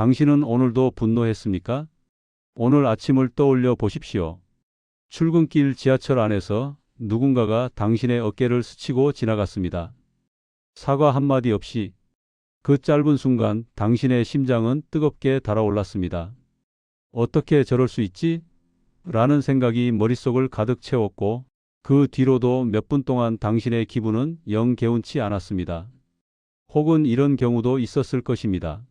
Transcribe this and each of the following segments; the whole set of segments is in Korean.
당신은 오늘도 분노했습니까? 오늘 아침을 떠올려 보십시오. 출근길 지하철 안에서 누군가가 당신의 어깨를 스치고 지나갔습니다. 사과 한마디 없이 그 짧은 순간 당신의 심장은 뜨겁게 달아올랐습니다. 어떻게 저럴 수 있지? 라는 생각이 머릿속을 가득 채웠고 그 뒤로도 몇 분 동안 당신의 기분은 영 개운치 않았습니다. 혹은 이런 경우도 있었을 것입니다.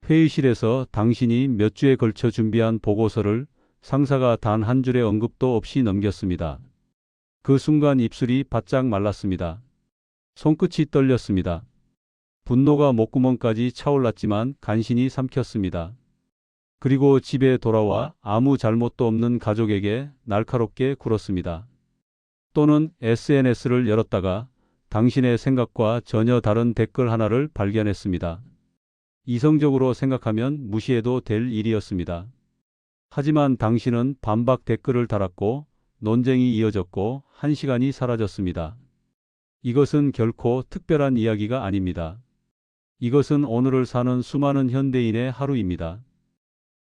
회의실에서 당신이 몇 주에 걸쳐 준비한 보고서를 상사가 단 한 줄의 언급도 없이 넘겼습니다. 그 순간 입술이 바짝 말랐습니다. 손끝이 떨렸습니다. 분노가 목구멍까지 차올랐지만 간신히 삼켰습니다. 그리고 집에 돌아와 아무 잘못도 없는 가족에게 날카롭게 굴었습니다. 또는 SNS를 열었다가 당신의 생각과 전혀 다른 댓글 하나를 발견했습니다. 이성적으로 생각하면 무시해도 될 일이었습니다. 하지만 당신은 반박 댓글을 달았고 논쟁이 이어졌고 1시간이 사라졌습니다. 이것은 결코 특별한 이야기가 아닙니다. 이것은 오늘을 사는 수많은 현대인의 하루입니다.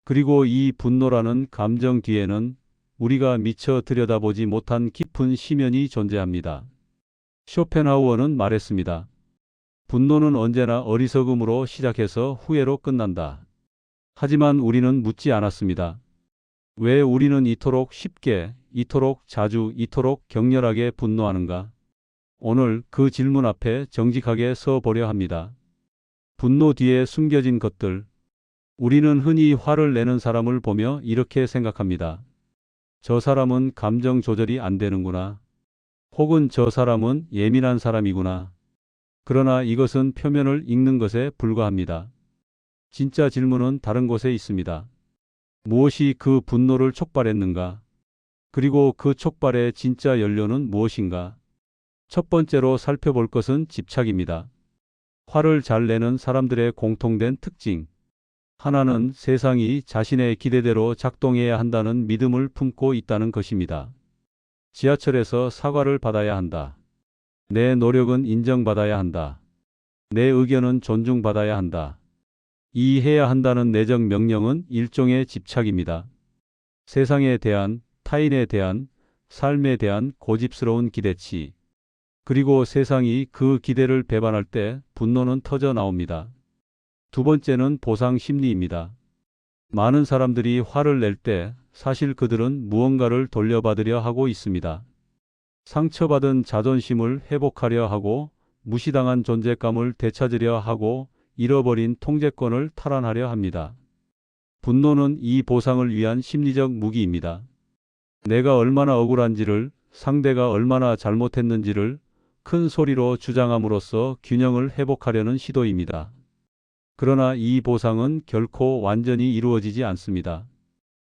그리고 이 분노라는 감정 뒤에는 우리가 미처 들여다보지 못한 깊은 심연이 존재합니다. 쇼펜하우어는 말했습니다. 분노는 언제나 어리석음으로 시작해서 후회로 끝난다. 하지만 우리는 묻지 않았습니다. 왜 우리는 이토록 쉽게, 이토록 자주, 이토록 격렬하게 분노하는가? 오늘 그 질문 앞에 정직하게 서 보려 합니다. 분노 뒤에 숨겨진 것들. 우리는 흔히 화를 내는 사람을 보며 이렇게 생각합니다. 저 사람은 감정 조절이 안 되는구나. 혹은 저 사람은 예민한 사람이구나. 그러나 이것은 표면을 읽는 것에 불과합니다. 진짜 질문은 다른 곳에 있습니다. 무엇이 그 분노를 촉발했는가? 그리고 그 촉발의 진짜 연료는 무엇인가? 첫 번째로 살펴볼 것은 집착입니다. 화를 잘 내는 사람들의 공통된 특징. 하나는 세상이 자신의 기대대로 작동해야 한다는 믿음을 품고 있다는 것입니다. 지하철에서 사과를 받아야 한다. 내 노력은 인정받아야 한다. 내 의견은 존중받아야 한다. 이해해야 한다는 내적 명령은 일종의 집착입니다. 세상에 대한, 타인에 대한, 삶에 대한 고집스러운 기대치. 그리고 세상이 그 기대를 배반할 때 분노는 터져 나옵니다. 두 번째는 보상 심리입니다. 많은 사람들이 화를 낼 때 사실 그들은 무언가를 돌려받으려 하고 있습니다. 상처받은 자존심을 회복하려 하고 무시당한 존재감을 되찾으려 하고 잃어버린 통제권을 탈환하려 합니다. 분노는 이 보상을 위한 심리적 무기입니다. 내가 얼마나 억울한지를, 상대가 얼마나 잘못했는지를 큰 소리로 주장함으로써 균형을 회복하려는 시도입니다. 그러나 이 보상은 결코 완전히 이루어지지 않습니다.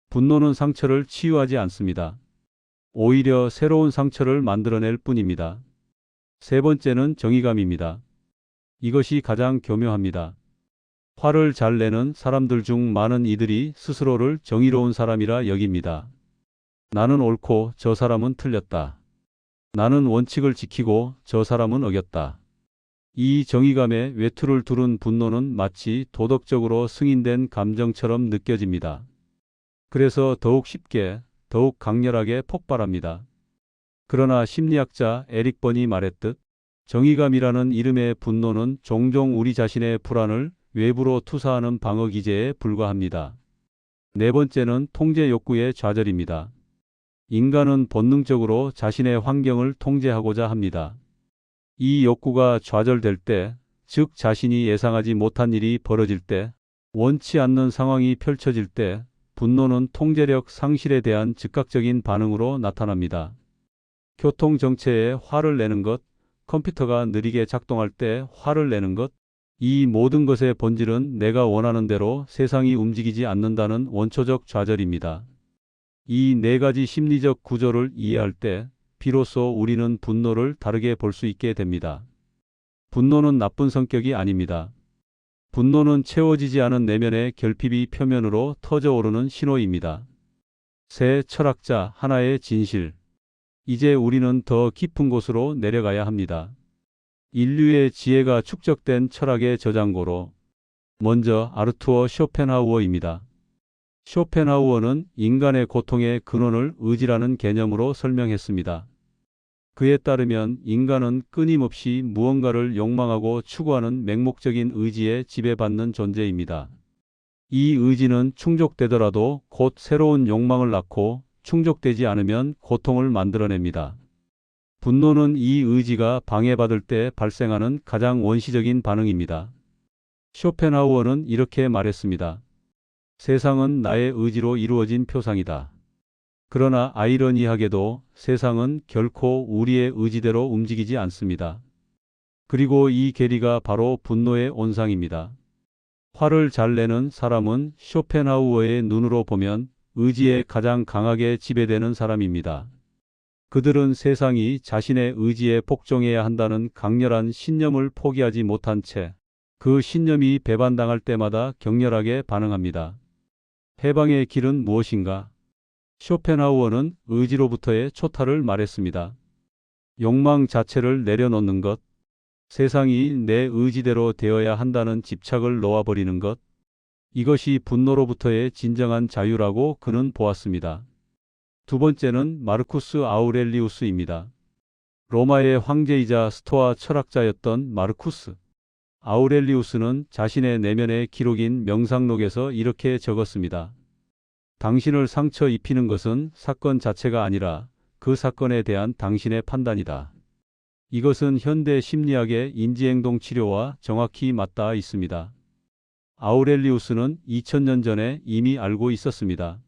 분노는 상처를 치유하지 않습니다. 오히려 새로운 상처를 만들어낼 뿐입니다. 세 번째는 정의감입니다. 이것이 가장 교묘합니다. 화를 잘 내는 사람들 중 많은 이들이 스스로를 정의로운 사람이라 여깁니다. 나는 옳고 저 사람은 틀렸다. 나는 원칙을 지키고 저 사람은 어겼다. 이 정의감에 외투를 두른 분노는 마치 도덕적으로 승인된 감정처럼 느껴집니다. 그래서 더욱 쉽게, 더욱 강렬하게 폭발합니다. 그러나 심리학자 에릭 번이 말했듯 정의감이라는 이름의 분노는 종종 우리 자신의 불안을 외부로 투사하는 방어 기제에 불과합니다. 네 번째는 통제 욕구의 좌절입니다. 인간은 본능적으로 자신의 환경을 통제하고자 합니다. 이 욕구가 좌절될 때, 즉 자신이 예상하지 못한 일이 벌어질 때, 원치 않는 상황이 펼쳐질 때, 분노는 통제력 상실에 대한 즉각적인 반응으로 나타납니다. 교통정체에 화를 내는 것, 컴퓨터가 느리게 작동할 때 화를 내는 것, 이 모든 것의 본질은 내가 원하는 대로 세상이 움직이지 않는다는 원초적 좌절입니다. 이 네 가지 심리적 구조를 이해할 때 비로소 우리는 분노를 다르게 볼 수 있게 됩니다. 분노는 나쁜 성격이 아닙니다. 분노는 채워지지 않은 내면의 결핍이 표면으로 터져오르는 신호입니다. 새 철학자 하나의 진실. 이제 우리는 더 깊은 곳으로 내려가야 합니다. 인류의 지혜가 축적된 철학의 저장고로 먼저 아르투어 쇼펜하우어입니다. 쇼펜하우어는 인간의 고통의 근원을 의지라는 개념으로 설명했습니다. 그에 따르면 인간은 끊임없이 무언가를 욕망하고 추구하는 맹목적인 의지에 지배받는 존재입니다. 이 의지는 충족되더라도 곧 새로운 욕망을 낳고 충족되지 않으면 고통을 만들어냅니다. 분노는 이 의지가 방해받을 때 발생하는 가장 원시적인 반응입니다. 쇼펜하우어는 이렇게 말했습니다. 세상은 나의 의지로 이루어진 표상이다. 그러나 아이러니하게도 세상은 결코 우리의 의지대로 움직이지 않습니다. 그리고 이 계리가 바로 분노의 온상입니다. 화를 잘 내는 사람은 쇼펜하우어의 눈으로 보면 의지에 가장 강하게 지배되는 사람입니다. 그들은 세상이 자신의 의지에 복종해야 한다는 강렬한 신념을 포기하지 못한 채 그 신념이 배반당할 때마다 격렬하게 반응합니다. 해방의 길은 무엇인가? 쇼펜하우어는 의지로부터의 초탈을 말했습니다. 욕망 자체를 내려놓는 것, 세상이 내 의지대로 되어야 한다는 집착을 놓아버리는 것, 이것이 분노로부터의 진정한 자유라고 그는 보았습니다. 두 번째는 마르쿠스 아우렐리우스입니다. 로마의 황제이자 스토아 철학자였던 마르쿠스 아우렐리우스는 자신의 내면의 기록인 명상록에서 이렇게 적었습니다. 당신을 상처 입히는 것은 사건 자체가 아니라 그 사건에 대한 당신의 판단이다. 이것은 현대 심리학의 인지행동 치료와 정확히 맞닿아 있습니다. 아우렐리우스는 2000년 전에 이미 알고 있었습니다.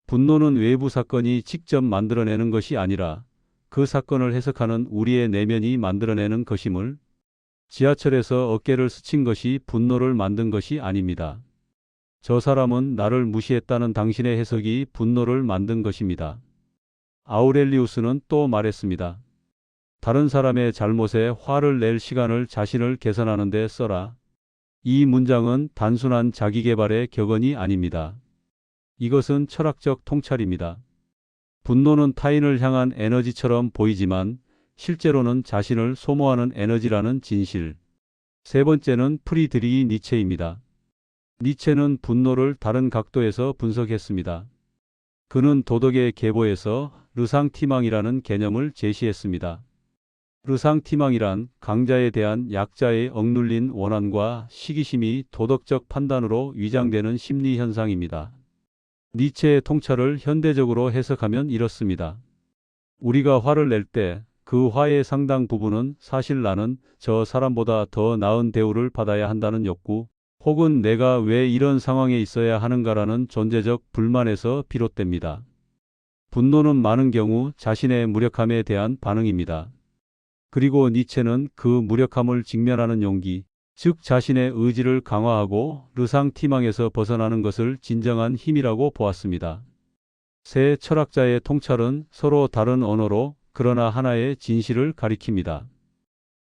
분노는 외부 사건이 직접 만들어내는 것이 아니라 그 사건을 해석하는 우리의 내면이 만들어내는 것임을, 지하철에서 어깨를 스친 것이 분노를 만든 것이 아닙니다. 저 사람은 나를 무시했다는 당신의 해석이 분노를 만든 것입니다. 아우렐리우스는 또 말했습니다. 다른 사람의 잘못에 화를 낼 시간을 자신을 개선하는 데 써라. 이 문장은 단순한 자기계발의 격언이 아닙니다. 이것은 철학적 통찰입니다. 분노는 타인을 향한 에너지처럼 보이지만 실제로는 자신을 소모하는 에너지라는 진실. 세 번째는 프리드리히 니체입니다. 니체는 분노를 다른 각도에서 분석했습니다. 그는 도덕의 계보에서 르상티망이라는 개념을 제시했습니다. 르상티망이란 강자에 대한 약자의 억눌린 원한과 시기심이 도덕적 판단으로 위장되는 심리 현상입니다. 니체의 통찰을 현대적으로 해석하면 이렇습니다. 우리가 화를 낼 때 그 화의 상당 부분은 사실 나는 저 사람보다 더 나은 대우를 받아야 한다는 욕구, 혹은 내가 왜 이런 상황에 있어야 하는가라는 존재적 불만에서 비롯됩니다. 분노는 많은 경우 자신의 무력함에 대한 반응입니다. 그리고 니체는 그 무력함을 직면하는 용기, 즉 자신의 의지를 강화하고 르상티망에서 벗어나는 것을 진정한 힘이라고 보았습니다. 세 철학자의 통찰은 서로 다른 언어로 그러나 하나의 진실을 가리킵니다.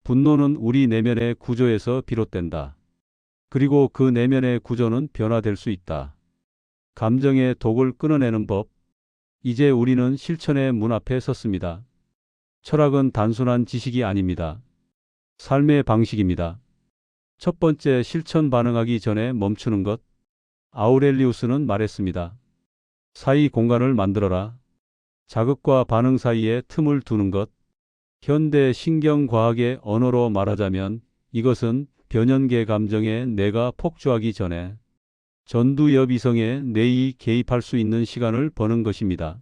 분노는 우리 내면의 구조에서 비롯된다. 그리고 그 내면의 구조는 변화될 수 있다. 감정의 독을 끊어내는 법. 이제 우리는 실천의 문 앞에 섰습니다. 철학은 단순한 지식이 아닙니다. 삶의 방식입니다. 첫 번째, 실천. 반응하기 전에 멈추는 것. 아우렐리우스는 말했습니다. 사이 공간을 만들어라. 자극과 반응 사이에 틈을 두는 것. 현대 신경과학의 언어로 말하자면 이것은 변연계 감정에 내가 폭주하기 전에 전두엽 이성에 내이 개입할 수 있는 시간을 버는 것입니다.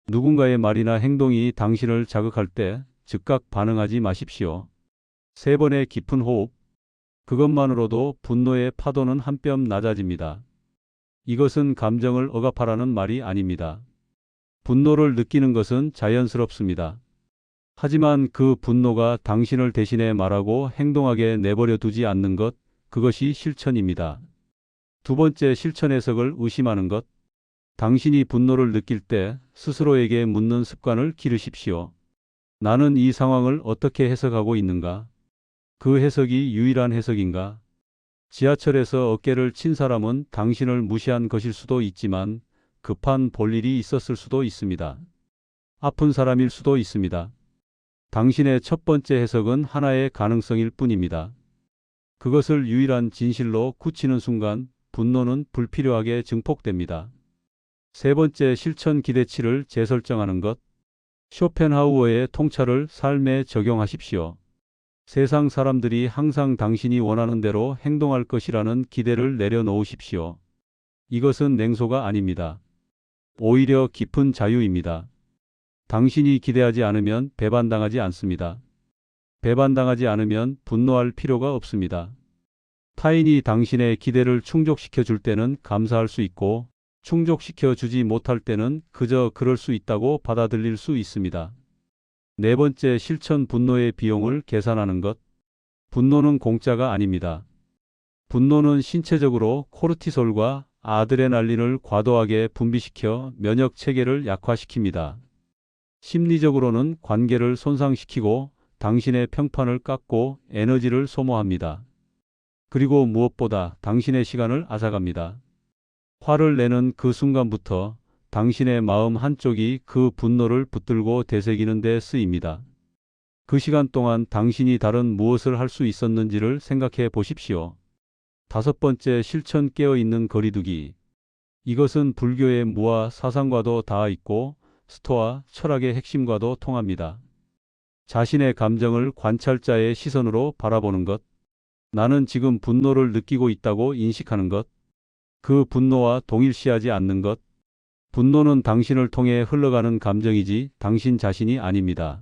누군가의 말이나 행동이 당신을 자극할 때 즉각 반응하지 마십시오. 3번의 깊은 호흡. 그것만으로도 분노의 파도는 한 뼘 낮아집니다. 이것은 감정을 억압하라는 말이 아닙니다. 분노를 느끼는 것은 자연스럽습니다. 하지만 그 분노가 당신을 대신해 말하고 행동하게 내버려 두지 않는 것, 그것이 실천입니다. 두 번째, 실천 해석을 의심하는 것. 당신이 분노를 느낄 때 스스로에게 묻는 습관을 기르십시오. 나는 이 상황을 어떻게 해석하고 있는가? 그 해석이 유일한 해석인가? 지하철에서 어깨를 친 사람은 당신을 무시한 것일 수도 있지만 급한 볼일이 있었을 수도 있습니다. 아픈 사람일 수도 있습니다. 당신의 첫 번째 해석은 하나의 가능성일 뿐입니다. 그것을 유일한 진실로 굳히는 순간 분노는 불필요하게 증폭됩니다. 세 번째, 실천 기대치를 재설정하는 것. 쇼펜하우어의 통찰을 삶에 적용하십시오. 세상 사람들이 항상 당신이 원하는 대로 행동할 것이라는 기대를 내려놓으십시오. 이것은 냉소가 아닙니다. 오히려 깊은 자유입니다. 당신이 기대하지 않으면 배반당하지 않습니다. 배반당하지 않으면 분노할 필요가 없습니다. 타인이 당신의 기대를 충족시켜 줄 때는 감사할 수 있고, 충족시켜 주지 못할 때는 그저 그럴 수 있다고 받아들일 수 있습니다. 네 번째, 실천 분노의 비용을 계산하는 것. 분노는 공짜가 아닙니다. 분노는 신체적으로 코르티솔과 아드레날린을 과도하게 분비시켜 면역 체계를 약화시킵니다. 심리적으로는 관계를 손상시키고 당신의 평판을 깎고 에너지를 소모합니다. 그리고 무엇보다 당신의 시간을 앗아갑니다. 화를 내는 그 순간부터 당신의 마음 한쪽이 그 분노를 붙들고 되새기는 데 쓰입니다. 그 시간 동안 당신이 다른 무엇을 할 수 있었는지를 생각해 보십시오. 다섯 번째, 실천 깨어있는 거리두기. 이것은 불교의 무아 사상과도 닿아 있고 스토아 철학의 핵심과도 통합니다. 자신의 감정을 관찰자의 시선으로 바라보는 것. 나는 지금 분노를 느끼고 있다고 인식하는 것. 그 분노와 동일시하지 않는 것. 분노는 당신을 통해 흘러가는 감정이지 당신 자신이 아닙니다.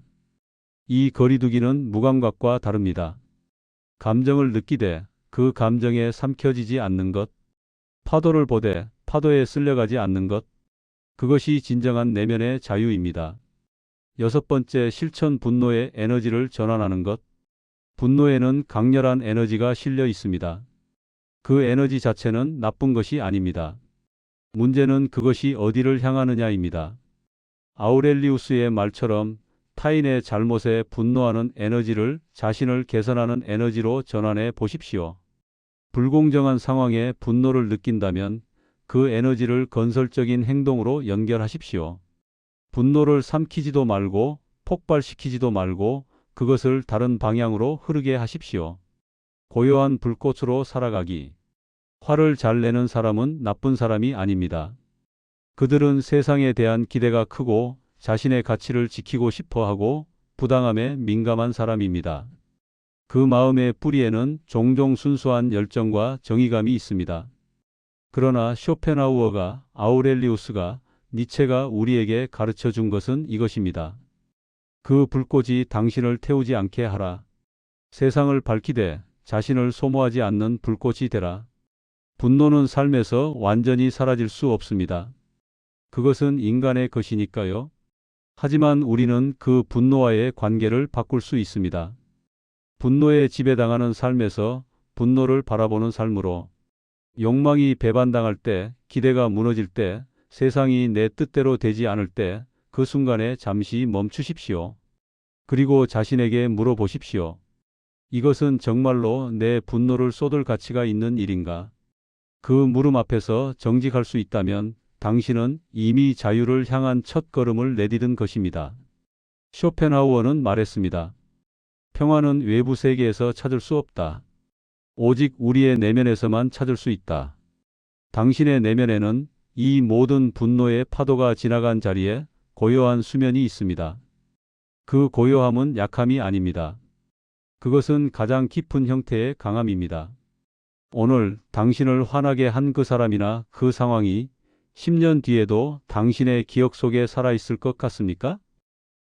이 거리두기는 무감각과 다릅니다. 감정을 느끼되 그 감정에 삼켜지지 않는 것. 파도를 보되 파도에 쓸려가지 않는 것. 그것이 진정한 내면의 자유입니다. 여섯 번째, 실천 분노의 에너지를 전환하는 것. 분노에는 강렬한 에너지가 실려 있습니다. 그 에너지 자체는 나쁜 것이 아닙니다. 문제는 그것이 어디를 향하느냐입니다. 아우렐리우스의 말처럼 타인의 잘못에 분노하는 에너지를 자신을 개선하는 에너지로 전환해 보십시오. 불공정한 상황에 분노를 느낀다면 그 에너지를 건설적인 행동으로 연결하십시오. 분노를 삼키지도 말고 폭발시키지도 말고 그것을 다른 방향으로 흐르게 하십시오. 고요한 불꽃으로 살아가기. 화를 잘 내는 사람은 나쁜 사람이 아닙니다. 그들은 세상에 대한 기대가 크고 자신의 가치를 지키고 싶어 하고 부당함에 민감한 사람입니다. 그 마음의 뿌리에는 종종 순수한 열정과 정의감이 있습니다. 그러나 쇼펜하우어가, 아우렐리우스가, 니체가 우리에게 가르쳐 준 것은 이것입니다. 그 불꽃이 당신을 태우지 않게 하라. 세상을 밝히되 자신을 소모하지 않는 불꽃이 되라. 분노는 삶에서 완전히 사라질 수 없습니다. 그것은 인간의 것이니까요. 하지만 우리는 그 분노와의 관계를 바꿀 수 있습니다. 분노에 지배당하는 삶에서 분노를 바라보는 삶으로. 욕망이 배반당할 때, 기대가 무너질 때, 세상이 내 뜻대로 되지 않을 때, 그 순간에 잠시 멈추십시오. 그리고 자신에게 물어보십시오. 이것은 정말로 내 분노를 쏟을 가치가 있는 일인가? 그 물음 앞에서 정직할 수 있다면 당신은 이미 자유를 향한 첫 걸음을 내디딘 것입니다. 쇼펜하우어는 말했습니다. 평화는 외부 세계에서 찾을 수 없다. 오직 우리의 내면에서만 찾을 수 있다. 당신의 내면에는 이 모든 분노의 파도가 지나간 자리에 고요한 수면이 있습니다. 그 고요함은 약함이 아닙니다. 그것은 가장 깊은 형태의 강함입니다. 오늘 당신을 화나게 한 그 사람이나 그 상황이 10년 뒤에도 당신의 기억 속에 살아있을 것 같습니까?